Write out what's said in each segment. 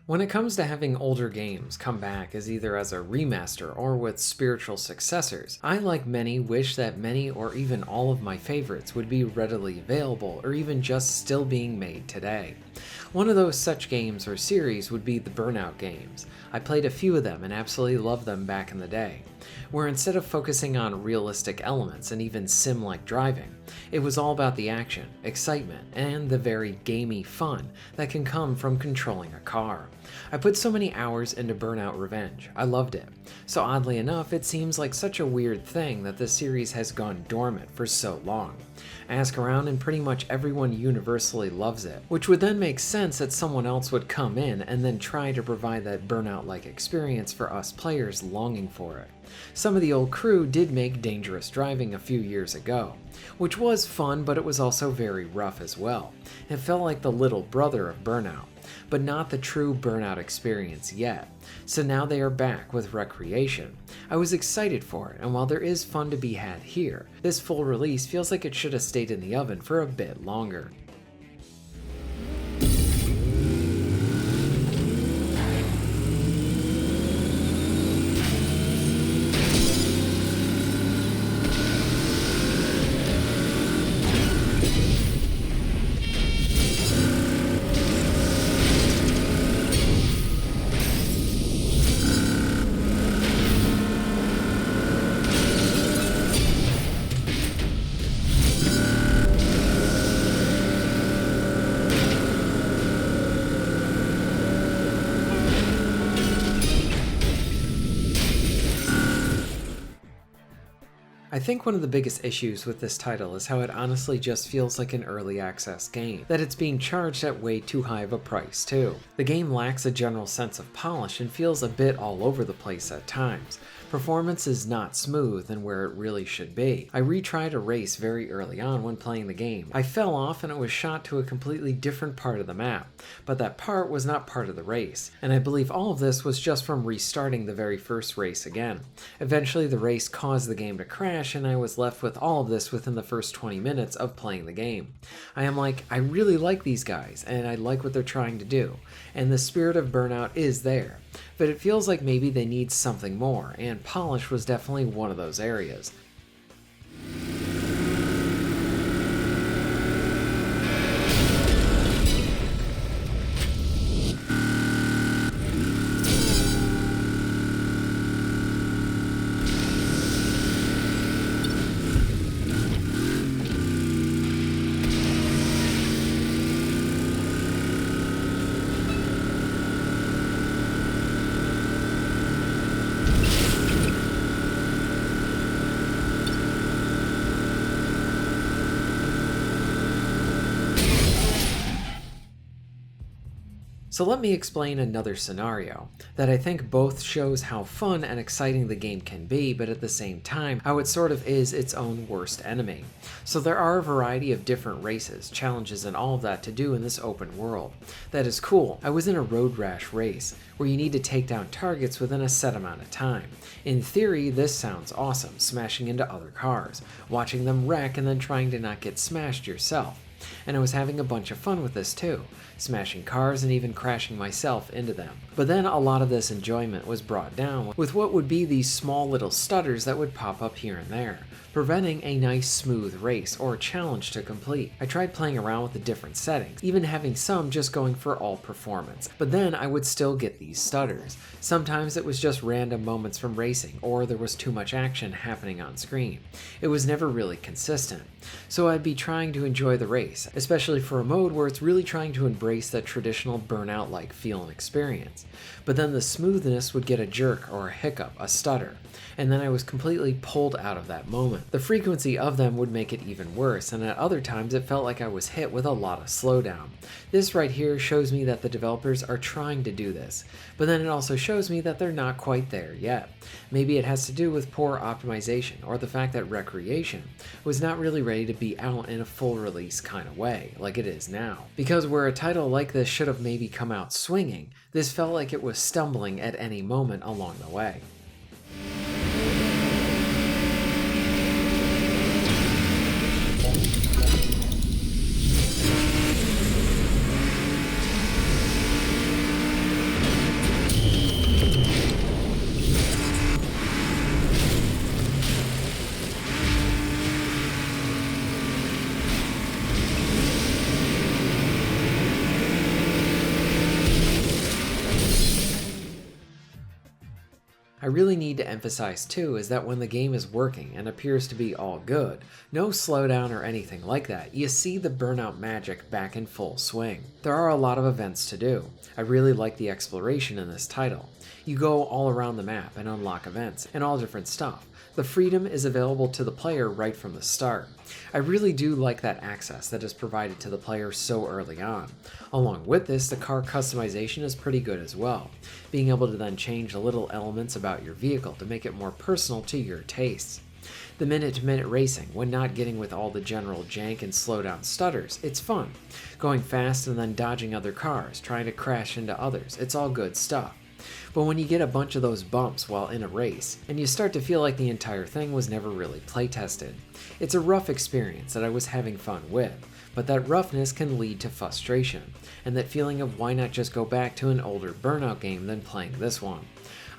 When it comes to having older games come back as either as a remaster or with spiritual successors, I, like many, wish that many or even all of my favorites would be readily available or even just still being made today. One of those such games or series would be the Burnout games. I played a few of them and absolutely loved them back in the day, where instead of focusing on realistic elements and even sim-like driving, it was all about the action, excitement, and the very gamey fun that can come from controlling a car. I put so many hours into Burnout Revenge. I loved it. So oddly enough, it seems like such a weird thing that the series has gone dormant for so long. I ask around and pretty much everyone universally loves it, which would then make sense that someone else would come in and then try to provide that Burnout-like experience for us players longing for it. Some of the old crew did make Dangerous Driving a few years ago, which was fun, but it was also very rough as well. It felt like the little brother of Burnout, but not the true Burnout experience yet. So now they are back with Wreckreation. I was excited for it, and while there is fun to be had here, this full release feels like it should have stayed in the oven for a bit longer. I think one of the biggest issues with this title is how it honestly just feels like an early access game, that it's being charged at way too high of a price too. The game lacks a general sense of polish and feels a bit all over the place at times. Performance is not smooth and where it really should be. I retried a race very early on when playing the game. I fell off and it was shot to a completely different part of the map, but that part was not part of the race, and I believe all of this was just from restarting the very first race again. Eventually the race caused the game to crash and I was left with all of this within the first 20 minutes of playing the game. I am like, I really like these guys and I like what they're trying to do, and the spirit of Burnout is there, but it feels like maybe they need something more, and polish was definitely one of those areas. So let me explain another scenario that I think both shows how fun and exciting the game can be, but at the same time, how it sort of is its own worst enemy. So there are a variety of different races, challenges, and all of that to do in this open world. That is cool. I was in a road rash race, where you need to take down targets within a set amount of time. In theory, this sounds awesome, smashing into other cars, watching them wreck and then trying to not get smashed yourself. And I was having a bunch of fun with this too, smashing cars and even crashing myself into them. But then a lot of this enjoyment was brought down with what would be these small little stutters that would pop up here and there, preventing a nice smooth race or challenge to complete. I tried playing around with the different settings, even having some just going for all performance, but then I would still get these stutters. Sometimes it was just random moments from racing, or there was too much action happening on screen. It was never really consistent. So I'd be trying to enjoy the race, especially for a mode where it's really trying to embrace that traditional Burnout-like feel and experience. But then the smoothness would get a jerk or a hiccup, a stutter, and then I was completely pulled out of that moment. The frequency of them would make it even worse, and at other times it felt like I was hit with a lot of slowdown. This right here shows me that the developers are trying to do this, but then it also shows me that they're not quite there yet. Maybe it has to do with poor optimization, or the fact that Wreckreation was not really ready to be out in a full release kind of way, like it is now. Because where a title like this should have maybe come out swinging, this felt like it was stumbling at any moment along the way. I really need to emphasize too is that when the game is working and appears to be all good, no slowdown or anything like that, you see the Burnout magic back in full swing. There are a lot of events to do. I really like the exploration in this title. You go all around the map and unlock events and all different stuff. The freedom is available to the player right from the start. I really do like that access that is provided to the player so early on. Along with this, the car customization is pretty good as well, being able to then change the little elements about your vehicle to make it more personal to your tastes. The minute-to-minute racing, when not getting with all the general jank and slowdown stutters, it's fun. Going fast and then dodging other cars, trying to crash into others, it's all good stuff. But when you get a bunch of those bumps while in a race, and you start to feel like the entire thing was never really play-tested, it's a rough experience that I was having fun with, but that roughness can lead to frustration, and that feeling of why not just go back to an older Burnout game than playing this one.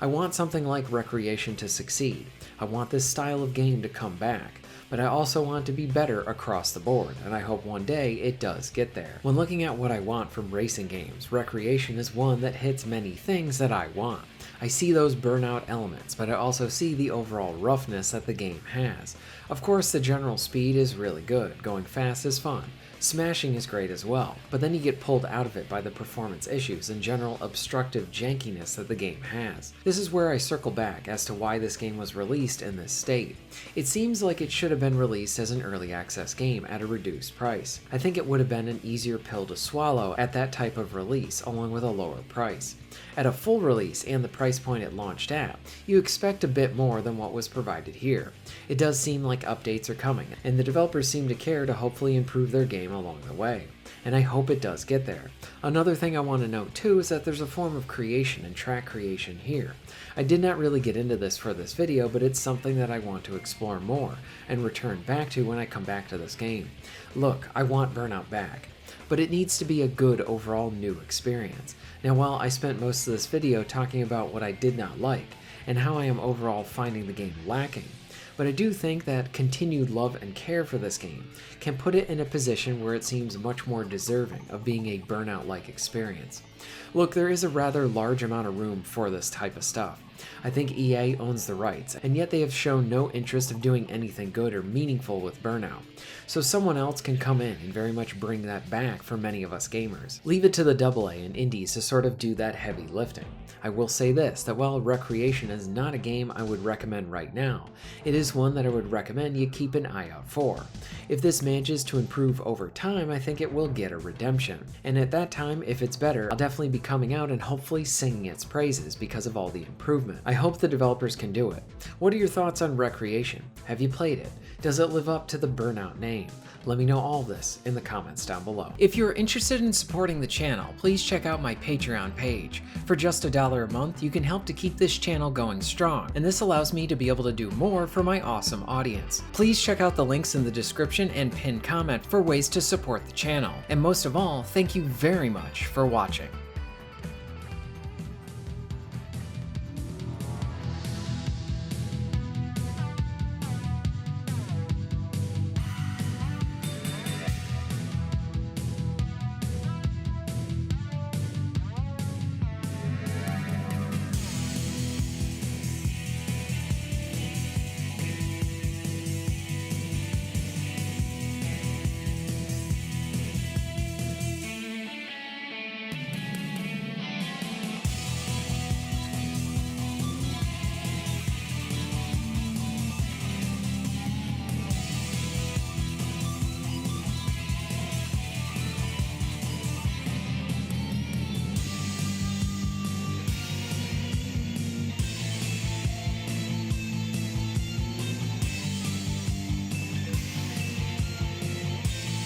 I want something like Wreckreation to succeed. I want this style of game to come back, but I also want to be better across the board, and I hope one day it does get there. When looking at what I want from racing games, Wreckreation is one that hits many things that I want. I see those Burnout elements, but I also see the overall roughness that the game has. Of course, the general speed is really good, going fast is fun. Smashing is great as well, but then you get pulled out of it by the performance issues and general obstructive jankiness that the game has. This is where I circle back as to why this game was released in this state. It seems like it should have been released as an early access game at a reduced price. I think it would have been an easier pill to swallow at that type of release along with a lower price. At a full release and the price point it launched at, you expect a bit more than what was provided here. It does seem like updates are coming, and the developers seem to care to hopefully improve their game along the way. And I hope it does get there. Another thing I want to note too is that there's a form of creation and track creation here. I did not really get into this for this video, but it's something that I want to explore more and return back to when I come back to this game. Look, I want Burnout back, but it needs to be a good overall new experience. Now, while I spent most of this video talking about what I did not like and how I am overall finding the game lacking, but I do think that continued love and care for this game can put it in a position where it seems much more deserving of being a Burnout-like experience. Look, there is a rather large amount of room for this type of stuff. I think EA owns the rights, and yet they have shown no interest of doing anything good or meaningful with Burnout. So someone else can come in and very much bring that back for many of us gamers. Leave it to the AA and indies to sort of do that heavy lifting. I will say this, that while Wreckreation is not a game I would recommend right now, it is one that I would recommend you keep an eye out for. If this manages to improve over time, I think it will get a redemption. And at that time, if it's better, I'll definitely be coming out and hopefully singing its praises because of all the improvement. I hope the developers can do it. What are your thoughts on Wreckreation? Have you played it? Does it live up to the Burnout name? Let me know all this in the comments down below. If you're interested in supporting the channel, please check out my Patreon page. For just $1 a month, you can help to keep this channel going strong, and this allows me to be able to do more for my awesome audience. Please check out the links in the description and pinned comment for ways to support the channel. And most of all, thank you very much for watching.